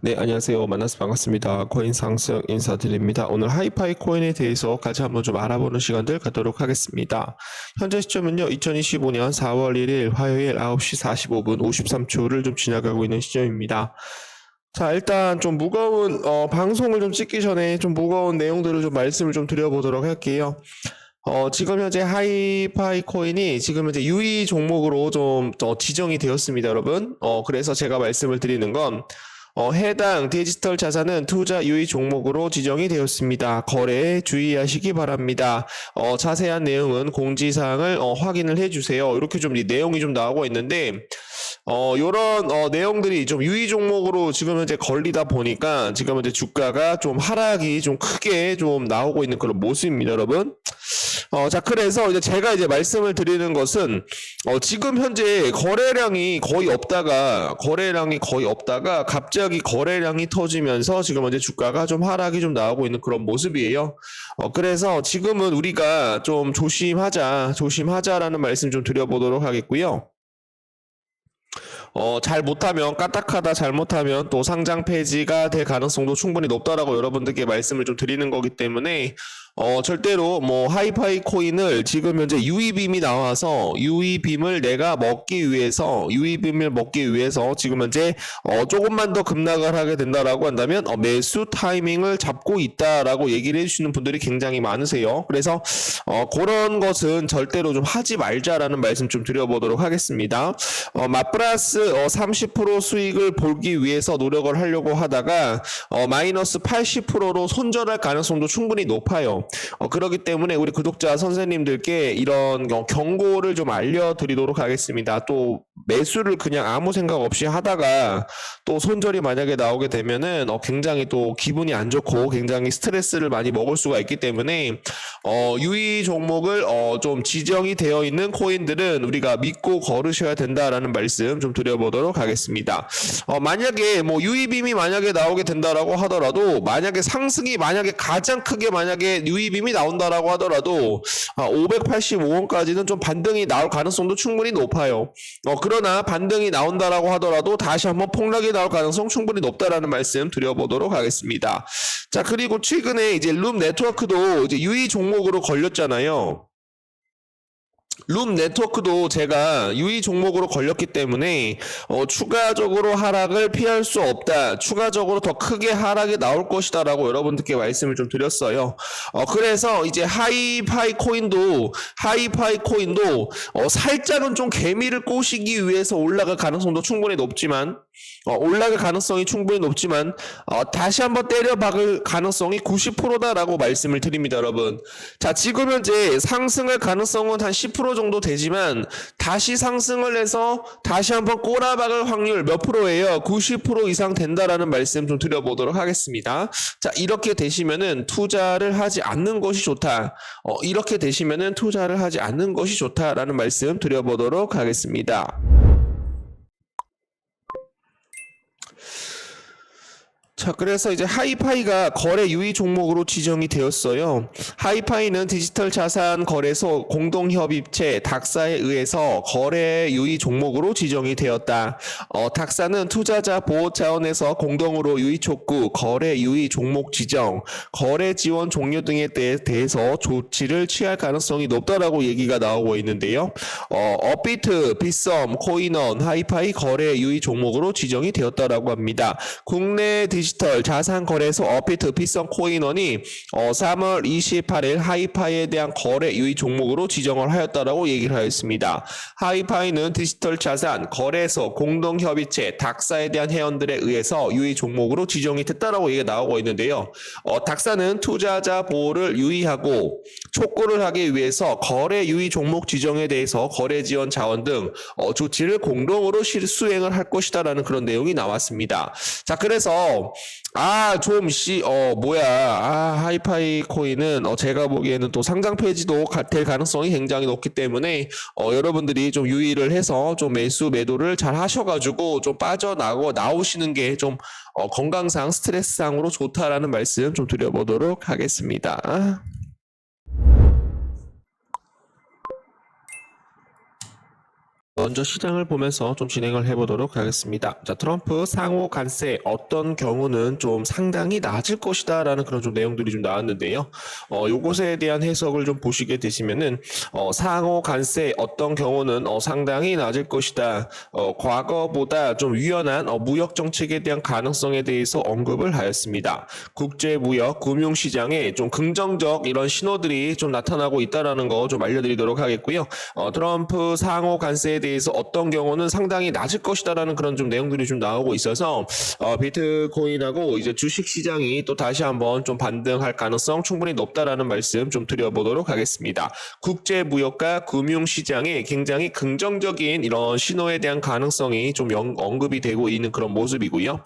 네, 안녕하세요. 만나서 반갑습니다. 코인 상승 인사드립니다. 오늘 하이파이 코인에 대해서 같이 한번 좀 알아보는 시간들 갖도록 하겠습니다. 현재 시점은요, 2025년 4월 1일 화요일 9시 45분 53초를 좀 지나가고 있는 시점입니다. 자, 일단 좀 무거운 방송을 좀 찍기 전에 좀 무거운 내용들을 좀 말씀을 좀 드려보도록 할게요. 지금 현재 하이파이 코인이 지금 현재 유의 종목으로 좀 지정이 되었습니다, 여러분. 그래서 제가 말씀을 드리는 건 해당 디지털 자산은 투자 유의 종목으로 지정이 되었습니다. 거래에 주의하시기 바랍니다. 자세한 내용은 공지사항을 확인을 해주세요. 이렇게 좀 내용이 좀 나오고 있는데 요런 내용들이 좀 유의 종목으로 지금 현재 걸리다 보니까 지금 현재 주가가 좀 하락이 좀 크게 좀 나오고 있는 그런 모습입니다, 여러분. 자, 그래서 이제 제가 이제 말씀을 드리는 것은, 지금 현재 거래량이 거의 없다가, 갑자기 거래량이 터지면서 지금 현재 주가가 좀 하락이 좀 나오고 있는 그런 모습이에요. 그래서 지금은 우리가 좀 조심하자라는 말씀 좀 드려보도록 하겠고요. 잘 못하면 까딱하다 잘못하면 또 상장 폐지가 될 가능성도 충분히 높다라고 여러분들께 말씀을 좀 드리는 거기 때문에 절대로 뭐 하이파이 코인을 지금 현재 유의빔이 나와서 유의빔을 먹기 위해서 지금 현재 조금만 더 급락을 하게 된다라고 한다면 매수 타이밍을 잡고 있다라고 얘기를 해주시는 분들이 굉장히 많으세요. 그래서 그런 것은 절대로 좀 하지 말자라는 말씀 좀 드려보도록 하겠습니다. 맞플러스 30% 수익을 보기 위해서 노력을 하려고 하다가 마이너스 80%로 손절할 가능성도 충분히 높아요. 그렇기 때문에 우리 구독자 선생님들께 이런 경고를 좀 알려드리도록 하겠습니다. 또 매수를 그냥 아무 생각 없이 하다가 또 손절이 만약에 나오게 되면은 굉장히 또 기분이 안 좋고 굉장히 스트레스를 많이 먹을 수가 있기 때문에 유의 종목을 좀 지정이 되어 있는 코인들은 우리가 믿고 걸으셔야 된다라는 말씀 좀 드려보도록 하겠습니다. 만약에 뭐 유의빔이 만약에 나오게 된다라고 하더라도 만약에 상승이 가장 크게 유의빔이 나온다라고 하더라도 585원까지는 좀 반등이 나올 가능성도 충분히 높아요. 그러나 반등이 나온다라고 하더라도 다시 한번 폭락이 나올 가능성 충분히 높다라는 말씀 드려보도록 하겠습니다. 자, 그리고 최근에 이제 룸 네트워크도 이제 유의 종목으로 걸렸잖아요. 룸 네트워크도 제가 유의 종목으로 걸렸기 때문에 추가적으로 하락을 피할 수 없다. 추가적으로 더 크게 하락이 나올 것이다 라고 여러분들께 말씀을 좀 드렸어요. 그래서 이제 하이파이 코인도 살짝은 좀 개미를 꼬시기 위해서 올라갈 가능성도 충분히 높지만 다시 한번 때려 박을 가능성이 90%다라고 말씀을 드립니다, 여러분. 자, 지금 현재 상승할 가능성은 한 10% 정도 되지만 다시 상승을 해서 다시 한번 꼬라박을 확률 몇 프로예요? 90% 이상 된다라는 말씀 좀 드려보도록 하겠습니다. 자, 이렇게 되시면은 투자를 하지 않는 것이 좋다. 라는 말씀 드려보도록 하겠습니다. 자, 그래서 이제 하이파이가 거래 유의 종목으로 지정이 되었어요. 하이파이는 디지털 자산 거래소 공동협의체 닥사에 의해서 거래 유의 종목으로 지정이 되었다. 닥사는 투자자 보호 차원에서 공동으로 유의 촉구, 거래 유의 종목 지정, 거래 지원 종료 등에 대해서 조치를 취할 가능성이 높다라고 얘기가 나오고 있는데요. 업비트, 빗썸, 코인원, 하이파이 거래 유의 종목으로 지정이 되었다라고 합니다. 국내 디지털 자산거래소 업비트 빗썸 코인원이 3월 28일 하이파이에 대한 거래 유의 종목으로 지정을 하였다라고 얘기를 하였습니다. 하이파이는 디지털 자산 거래소 공동협의체 닥사에 대한 회원들에 의해서 유의 종목으로 지정이 됐다라고 얘기가 나오고 있는데요. 닥사는 투자자 보호를 유의하고 촉구를 하기 위해서 거래 유의 종목 지정에 대해서 거래 지원 자원 등 조치를 공동으로 수행을 할 것이다라는 그런 내용이 나왔습니다. 자, 그래서 하이파이 코인은 제가 보기에는 또 상장 폐지도 될 가능성이 굉장히 높기 때문에 여러분들이 좀 유의를 해서 좀 매도를 잘 하셔가지고 좀 나오시는 게 좀 건강상 스트레스상으로 좋다라는 말씀 좀 드려보도록 하겠습니다. 먼저 시장을 보면서 좀 진행을 해보도록 하겠습니다. 자, 트럼프 상호 관세 어떤 경우는 좀 상당히 낮을 것이다 라는 그런 좀 내용들이 좀 나왔는데요. 요것에 대한 해석을 좀 보시게 되시면은 상호 관세 어떤 경우는 상당히 낮을 것이다. 과거보다 좀 유연한 무역 정책에 대한 가능성에 대해서 언급을 하였습니다. 국제무역 금융시장에 좀 긍정적 이런 신호들이 좀 나타나고 있다라는 거 좀 알려드리도록 하겠고요. 트럼프 상호 관세에 대해서 어떤 경우는 상당히 낮을 것이다라는 그런 좀 내용들이 좀 나오고 있어서 비트코인하고 이제 주식 시장이 또 다시 한번 좀 반등할 가능성 충분히 높다라는 말씀 좀 드려보도록 하겠습니다. 국제 무역과 금융 시장에 굉장히 긍정적인 이런 신호에 대한 가능성이 좀 언급이 되고 있는 그런 모습이고요.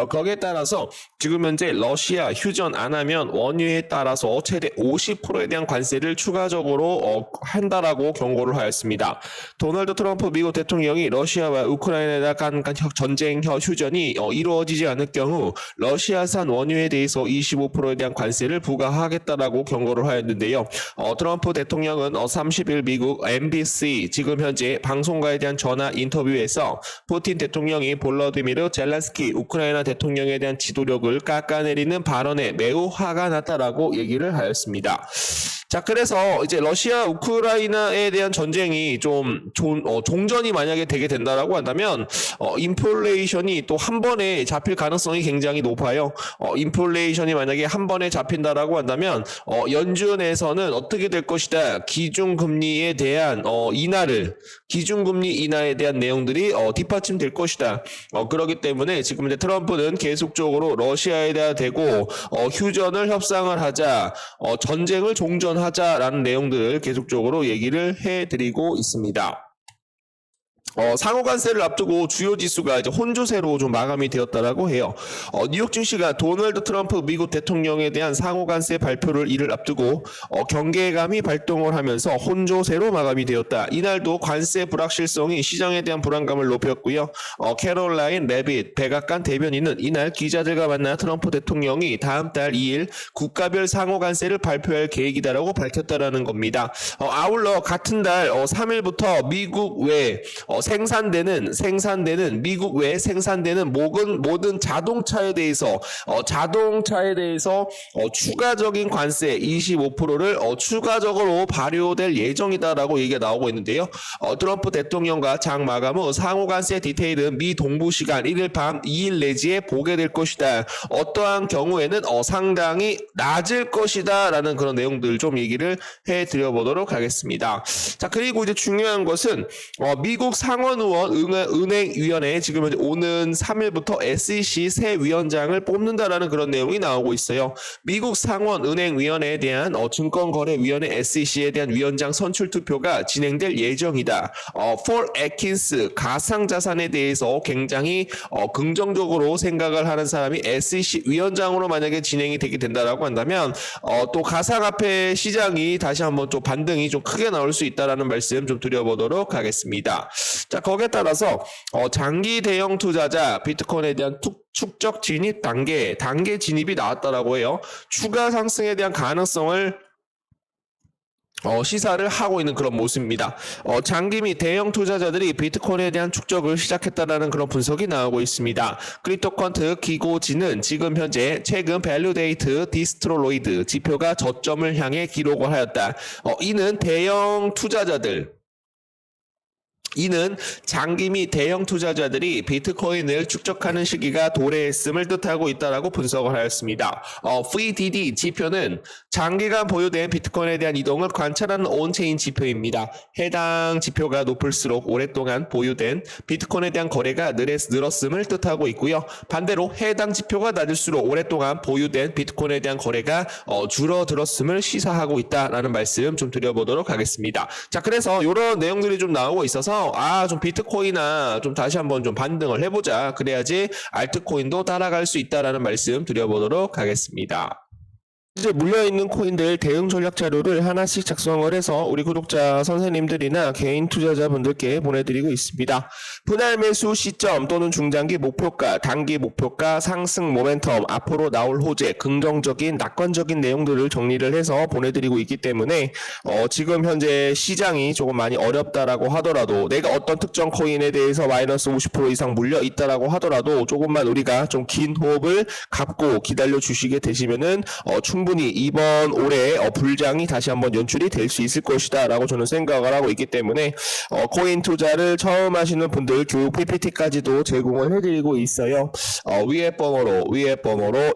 거기에 따라서 지금 현재 러시아 휴전 안 하면 원유에 따라서 최대 50%에 대한 관세를 추가적으로 한다라고 경고를 하였습니다. 도널드 트럼프 미국 대통령이 러시아와 우크라이나에 대한 전쟁 휴전이 이루어지지 않을 경우 러시아산 원유에 대해서 25%에 대한 관세를 부과하겠다라고 경고를 하였는데요. 트럼프 대통령은 30일 미국 MBC 지금 현재 방송과에 대한 전화 인터뷰에서 푸틴 대통령이 볼로디미르 젤렌스키 우크라이나 대통령에 대한 지도력을 깎아내리는 발언에 매우 화가 났다라고 얘기를 하였습니다. 자, 그래서 이제 러시아 우크라이나에 대한 전쟁이 좀 종전이 만약에 되게 된다라고 한다면 인플레이션이 또 한 번에 잡힐 가능성이 굉장히 높아요. 인플레이션이 만약에 한 번에 잡힌다라고 한다면 연준에서는 어떻게 될 것이다. 기준금리에 대한 기준금리 인하에 대한 내용들이 뒷받침될 것이다. 그렇기 때문에 지금 이제 트럼프는 계속적으로 러시아에 대고 휴전을 협상을 하자, 전쟁을 종전하자라는 내용들을 계속적으로 얘기를 해드리고 있습니다. 상호 관세를 앞두고 주요 지수가 이제 혼조세로 좀 마감이 되었다라고 해요. 뉴욕 증시가 도널드 트럼프 미국 대통령에 대한 상호 관세 발표를 이를 앞두고 경계감이 발동을 하면서 혼조세로 마감이 되었다. 이날도 관세 불확실성이 시장에 대한 불안감을 높였고요. 캐롤라인 레빗 백악관 대변인은 이날 기자들과 만나 트럼프 대통령이 다음 달 2일 국가별 상호 관세를 발표할 계획이다라고 밝혔다라는 겁니다. 아울러 같은 달 3일부터 미국 외 생산되는 미국 외에 생산되는 모든 자동차에 대해서 추가적인 관세 25%를 추가적으로 발효될 예정이다라고 얘기가 나오고 있는데요. 트럼프 대통령과 장 마감 후 상호 관세 디테일은 미 동부 시간 1일 밤 2일 내지에 보게 될 것이다. 어떠한 경우에는 상당히 낮을 것이다라는 그런 내용들 좀 얘기를 해드려보도록 하겠습니다. 자, 그리고 이제 중요한 것은 미국 상원의원 은행위원회에 지금 오는 3일부터 SEC 새 위원장을 뽑는다라는 그런 내용이 나오고 있어요. 미국 상원은행위원회에 대한 증권거래위원회 SEC에 대한 위원장 선출 투표가 진행될 예정이다. 폴 애킨스 가상자산에 대해서 굉장히 긍정적으로 생각을 하는 사람이 SEC 위원장으로 만약에 진행이 되게 된다라고 한다면 또 가상화폐 시장이 다시 한번 좀 반등이 좀 크게 나올 수 있다라는 말씀 좀 드려보도록 하겠습니다. 자, 거기에 따라서 장기 대형 투자자 비트코인에 대한 축적 진입 단계 진입이 나왔다라고 해요. 추가 상승에 대한 가능성을 시사를 하고 있는 그런 모습입니다. 장기 및 대형 투자자들이 비트코인에 대한 축적을 시작했다라는 그런 분석이 나오고 있습니다. 크립토컨트 기고지는 지금 현재 최근 밸류데이트 디스트로로이드 지표가 저점을 향해 기록을 하였다. 이는 장기 및 대형 투자자들이 비트코인을 축적하는 시기가 도래했음을 뜻하고 있다라고 분석을 하였습니다. FDD 지표는 장기간 보유된 비트코인에 대한 이동을 관찰하는 온체인 지표입니다. 해당 지표가 높을수록 오랫동안 보유된 비트코인에 대한 거래가 늘었음을 뜻하고 있고요. 반대로 해당 지표가 낮을수록 오랫동안 보유된 비트코인에 대한 거래가 줄어들었음을 시사하고 있다라는 말씀 좀 드려보도록 하겠습니다. 자, 그래서 이런 내용들이 좀 나오고 있어서 좀 비트코인이나 좀 다시 한번 좀 반등을 해보자. 그래야지 알트코인도 따라갈 수 있다라는 말씀 드려보도록 하겠습니다. 이제 물려있는 코인들 대응 전략 자료를 하나씩 작성을 해서 우리 구독자 선생님들이나 개인 투자자분들께 보내드리고 있습니다. 분할 매수 시점 또는 중장기 목표가, 단기 목표가, 상승 모멘텀, 앞으로 나올 호재, 긍정적인 낙관적인 내용들을 정리를 해서 보내드리고 있기 때문에 지금 현재 시장이 조금 많이 어렵다라고 하더라도, 내가 어떤 특정 코인에 대해서 마이너스 50% 이상 물려 있다라고 하더라도 조금만 우리가 좀 긴 호흡을 갖고 기다려 주시게 되시면은 충분히 이번 올해 불장이 다시 한번 연출이 될 수 있을 것이다 라고 저는 생각을 하고 있기 때문에 코인 투자를 처음 하시는 분들 교육 PPT까지도 제공을 해드리고 있어요. 위에 번호로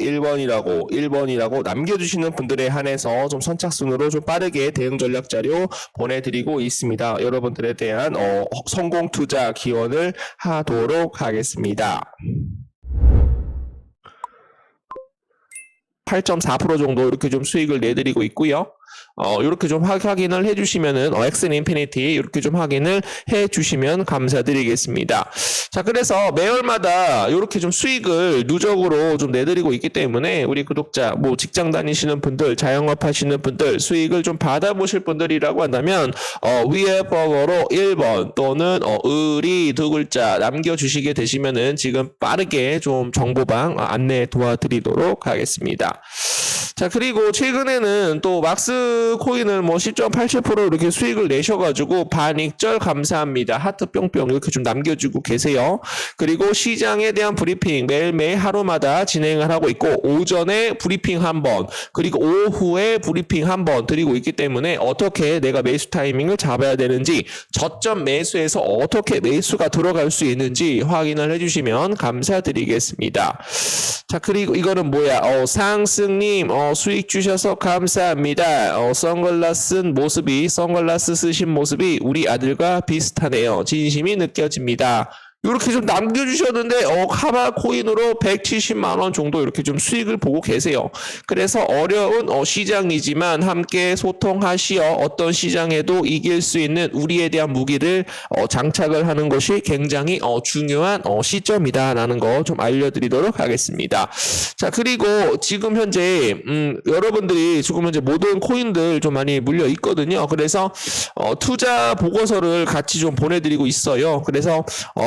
1번이라고 남겨주시는 분들에 한해서 좀 선착순으로 좀 빠르게 대응 전략 자료 보내드리고 있습니다. 여러분들에 대한 성공 투자 기원을 하도록 하겠습니다. 8.4% 정도 이렇게 좀 수익을 내드리고 있고요. 이렇게 좀 확인을 해주시면은 엑슨 인피니티 이렇게 좀 확인을 해주시면 감사드리겠습니다. 자, 그래서 매월마다 이렇게 좀 수익을 누적으로 좀 내드리고 있기 때문에 우리 구독자, 뭐 직장 다니시는 분들, 자영업 하시는 분들, 수익을 좀 받아보실 분들이라고 한다면 위에 번호로 1번 또는 을이 두 글자 남겨주시게 되시면은 지금 빠르게 좀 정보방 안내 도와드리도록 하겠습니다. 자, 그리고 최근에는 또 막스 코인을 뭐 10.87% 이렇게 수익을 내셔가지고 반익절 감사합니다. 하트 뿅뿅 이렇게 좀 남겨주고 계세요. 그리고 시장에 대한 브리핑 매일매일 하루마다 진행을 하고 있고, 오전에 브리핑 한 번, 그리고 오후에 브리핑 한 번 드리고 있기 때문에 어떻게 내가 매수 타이밍을 잡아야 되는지, 저점 매수에서 어떻게 매수가 들어갈 수 있는지 확인을 해주시면 감사드리겠습니다. 자, 그리고 이거는 뭐야? 상승님 수익 주셔서 감사합니다. 선글라스 쓰신 모습이 우리 아들과 비슷하네요. 진심이 느껴집니다. 이렇게 좀 남겨주셨는데 카바 코인으로 170만 원 정도 이렇게 좀 수익을 보고 계세요. 그래서 어려운 시장이지만 함께 소통하시어 어떤 시장에도 이길 수 있는 우리에 대한 무기를 장착을 하는 것이 굉장히 중요한 시점이다라는 거 좀 알려드리도록 하겠습니다. 자, 그리고 지금 현재 여러분들이 지금 현재 모든 코인들 좀 많이 물려 있거든요. 그래서 투자 보고서를 같이 좀 보내드리고 있어요. 그래서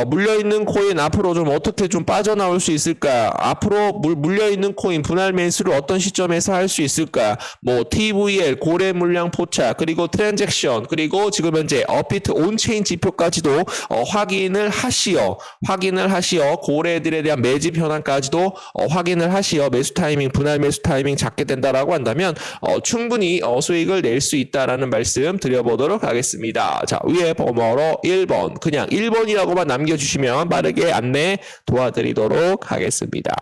물려있는 코인 앞으로 좀 어떻게 좀 빠져나올 수 있을까? 앞으로 물려있는 코인 분할 매수를 어떤 시점에서 할 수 있을까? 뭐 TVL, 고래 물량 포착, 그리고 트랜잭션, 그리고 지금 현재 업비트 온체인 지표까지도 확인을 하시어 고래들에 대한 매집 현황까지도 확인을 하시어 매수 타이밍, 분할 매수 타이밍 잡게 된다라고 한다면 충분히 수익을 낼 수 있다라는 말씀 드려보도록 하겠습니다. 자, 위에 번호로 1번, 그냥 1번이라고만 남겨주시면 빠르게 안내 도와드리도록 하겠습니다.